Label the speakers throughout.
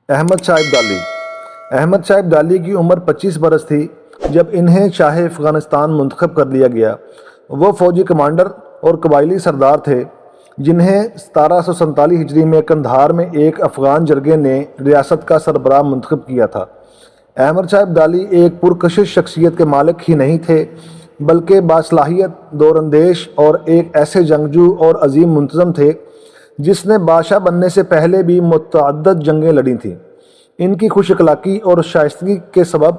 Speaker 1: احمد شاہ ابدالی۔ احمد شاہ ابدالی کی عمر 25 برس تھی جب انہیں شاہ افغانستان منتخب کر لیا گیا۔ وہ فوجی کمانڈر اور قبائلی سردار تھے جنہیں 1747 ہجری میں قندھار میں ایک افغان جرگے نے ریاست کا سربراہ منتخب کیا تھا۔ احمد شاہ ابدالی ایک پرکشش شخصیت کے مالک ہی نہیں تھے بلکہ باصلاحیت، دور اندیش اور ایک ایسے جنگجو اور عظیم منتظم تھے جس نے بادشاہ بننے سے پہلے بھی متعدد جنگیں لڑی تھیں۔ ان کی خوش اخلاقی اور شائستگی کے سبب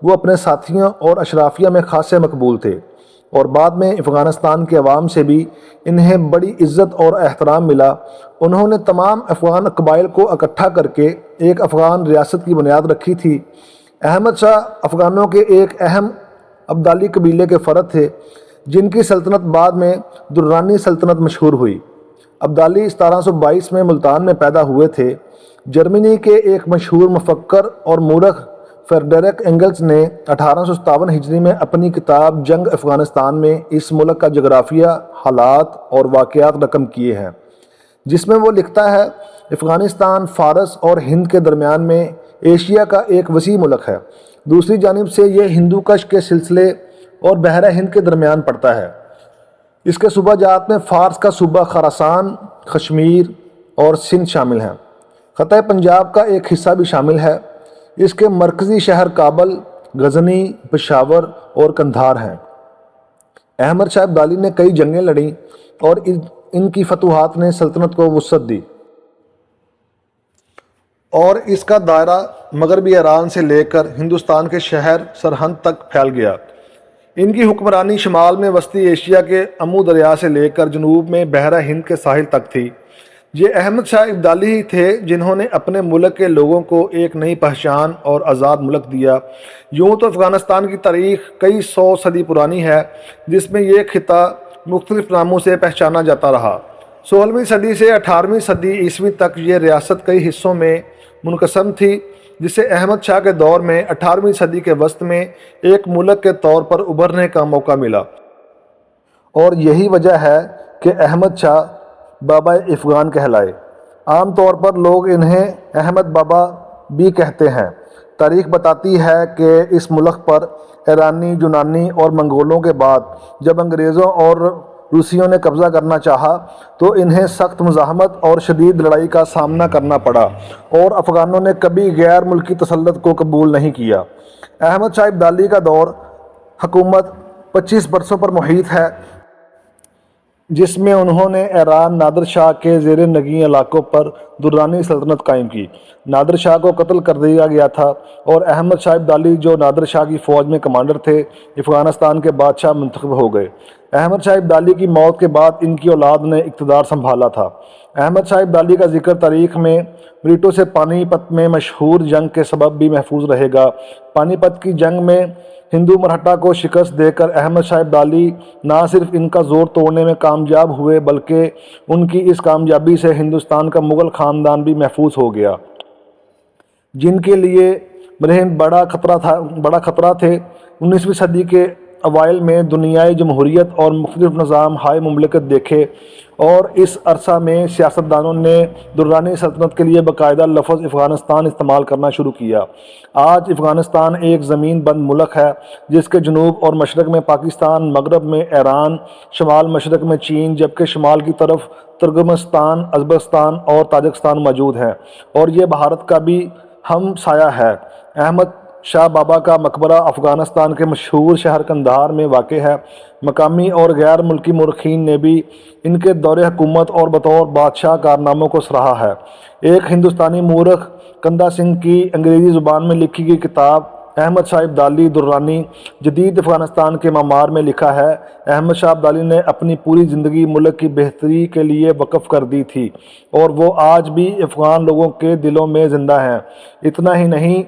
Speaker 1: وہ اپنے ساتھیوں اور اشرافیہ میں خاصے مقبول تھے، اور بعد میں افغانستان کے عوام سے بھی انہیں بڑی عزت اور احترام ملا۔ انہوں نے تمام افغان قبائل کو اکٹھا کر کے ایک افغان ریاست کی بنیاد رکھی تھی۔ احمد شاہ افغانوں کے ایک اہم ابدالی قبیلے کے فرد تھے جن کی سلطنت بعد میں دررانی سلطنت مشہور ہوئی۔ ابدالی 1722 میں ملتان میں پیدا ہوئے تھے۔ جرمنی کے ایک مشہور مفکر اور مورخ فریڈرک اینگلز نے 1857 ہجری میں اپنی کتاب جنگ افغانستان میں اس ملک کا جغرافیہ، حالات اور واقعات رقم کیے ہیں، جس میں وہ لکھتا ہے: افغانستان فارس اور ہند کے درمیان میں ایشیا کا ایک وسیع ملک ہے۔ دوسری جانب سے یہ ہندو کش کے سلسلے اور بحیرہ ہند کے درمیان پڑتا ہے۔ اس کے صوبہ جات میں فارس کا صوبہ خراسان، کشمیر اور سندھ شامل ہیں۔ خطہ پنجاب کا ایک حصہ بھی شامل ہے۔ اس کے مرکزی شہر کابل، غزنی، پشاور اور قندھار ہیں۔ احمد شاہ ابدالی نے کئی جنگیں لڑیں اور ان کی فتوحات نے سلطنت کو وسعت دی اور اس کا دائرہ مغربی ایران سے لے کر ہندوستان کے شہر سرہند تک پھیل گیا۔ ان کی حکمرانی شمال میں وسطی ایشیا کے امو دریا سے لے کر جنوب میں بحیرہ ہند کے ساحل تک تھی۔ یہ احمد شاہ ابدالی ہی تھے جنہوں نے اپنے ملک کے لوگوں کو ایک نئی پہچان اور آزاد ملک دیا۔ یوں تو افغانستان کی تاریخ کئی سو صدی پرانی ہے جس میں یہ خطہ مختلف ناموں سے پہچانا جاتا رہا۔ 16ویں صدی سے 18ویں صدی عیسوی تک یہ ریاست کئی حصوں میں منقسم تھی، جسے احمد شاہ کے دور میں 18ویں صدی کے وسط میں ایک ملک کے طور پر ابھرنے کا موقع ملا، اور یہی وجہ ہے کہ احمد شاہ بابا افغان کہلائے۔ عام طور پر لوگ انہیں احمد بابا بھی کہتے ہیں۔ تاریخ بتاتی ہے کہ اس ملک پر ایرانی، یونانی اور منگولوں کے بعد جب انگریزوں اور روسیوں نے قبضہ کرنا چاہا تو انہیں سخت مزاحمت اور شدید لڑائی کا سامنا کرنا پڑا، اور افغانوں نے کبھی غیر ملکی تسلط کو قبول نہیں کیا۔ احمد شاہ ابدالی کا دور حکومت 25 برسوں پر محیط ہے، جس میں انہوں نے ایران نادر شاہ کے زیر نگین علاقوں پر دررانی سلطنت قائم کی۔ نادر شاہ کو قتل کر دیا گیا تھا اور احمد شاہ ابدالی، جو نادر شاہ کی فوج میں کمانڈر تھے، افغانستان کے بادشاہ منتخب ہو گئے۔ احمد شاہ ابدالی کی موت کے بعد ان کی اولاد نے اقتدار سنبھالا تھا۔ احمد شاہ ابدالی کا ذکر تاریخ میں بریٹوں سے پانی پت میں مشہور جنگ کے سبب بھی محفوظ رہے گا۔ پانی پت کی جنگ میں ہندو مرہٹا کو شکست دے کر احمد شاہ ابدالی نہ صرف ان کا زور توڑنے میں کامیاب ہوئے بلکہ ان کی اس کامیابی سے ہندوستان کا مغل خاندان بھی محفوظ ہو گیا، جن کے لیے مرہن بڑا خطرہ تھے۔ 19ویں صدی کے اوائل میں دنیائے جمہوریت اور مختلف نظام ہائے مملکت دیکھے، اور اس عرصہ میں سیاستدانوں نے دررانی سلطنت کے لیے باقاعدہ لفظ افغانستان استعمال کرنا شروع کیا۔ آج افغانستان ایک زمین بند ملک ہے جس کے جنوب اور مشرق میں پاکستان، مغرب میں ایران، شمال مشرق میں چین، جبکہ شمال کی طرف ترکمنستان، ازبکستان اور تاجکستان موجود ہیں، اور یہ بھارت کا بھی ہم سایہ ہے۔ احمد شاہ بابا کا مقبرہ افغانستان کے مشہور شہر قندھار میں واقع ہے۔ مقامی اور غیر ملکی مورخین نے بھی ان کے دور حکومت اور بطور بادشاہ کارناموں کو سراہا ہے۔ ایک ہندوستانی مورخ کندہ سنگھ کی انگریزی زبان میں لکھی گئی کتاب احمد شاہ ابدالی دررانی جدید افغانستان کے معمار میں لکھا ہے: احمد شاہ ابدالی نے اپنی پوری زندگی ملک کی بہتری کے لیے وقف کر دی تھی، اور وہ آج بھی افغان لوگوں کے دلوں میں زندہ ہیں۔ اتنا ہی نہیں،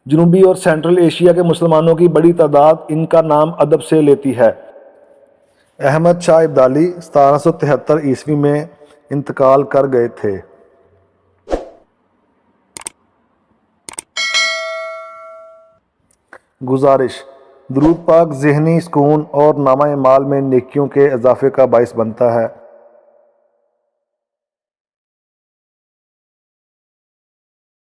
Speaker 1: جنوبی اور سینٹرل ایشیا کے مسلمانوں کی بڑی تعداد ان کا نام ادب سے لیتی ہے۔ احمد شاہ ابدالی 1773 عیسوی میں انتقال کر گئے تھے۔ گزارش: درود پاک ذہنی سکون اور نامہ اعمال میں نیکیوں کے اضافے کا باعث بنتا ہے۔